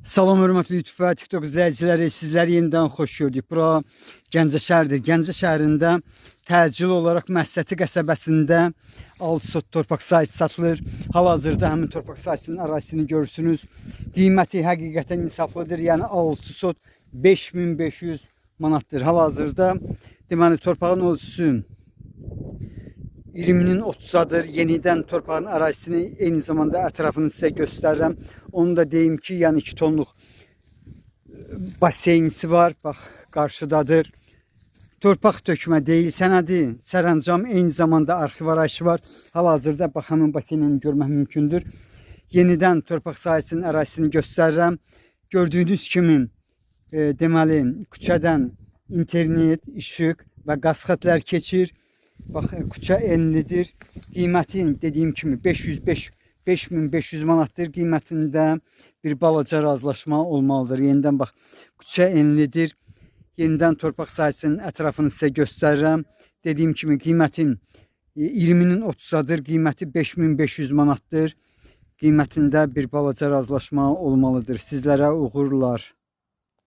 Salam hörmətli YouTube və TikTok izləyiciləri, sizləri yenidən xoş gördük. Bura Gəncə şəhəridir. Gəncə şəhərində təcil olaraq Məsəti qəsəbəsində 6 sot torpaq sahəsi satılır. Hal-hazırda həmin torpaq sahəsinin ərazisini görürsünüz. Qiyməti həqiqətən insaflıdır. Yəni 6 sot 5500 manatdır. Hal-hazırda deməli torpağın ölçüsü 20'nin 30'adır. Yenidən torpağın ərazisini eyni zamanda ətrafını sizə göstərirəm. Onu da deyim ki, yəni 2 tonluq baseynisi var. Bax, qarşıdadır. Torpaq tökmə deyil, sənədi, sərəncam, eyni zamanda arxiv arayışı var. Hal-hazırda bax, həmin baseynini görmək mümkündür. Yenidən torpaq sahəsinin ərazisini göstərirəm. Gördüyünüz kimi, deməli, küçədən internet, işıq və qaz xətlər keçir. Bax, küçə enlidir. Qiyməti dediyim kimi 5500 manatdır. Qiymətində bir balaca razılaşma olmalıdır. Yenidən bax, küçə enlidir. Yenidən torpaq sahəsinin ətrafını sizə göstərirəm. Dediyim kimi qiymətin 20'nin 30'adır. Qiyməti 5500 manatdır. Qiymətində bir balaca razılaşma olmalıdır. Sizlərə uğurlar.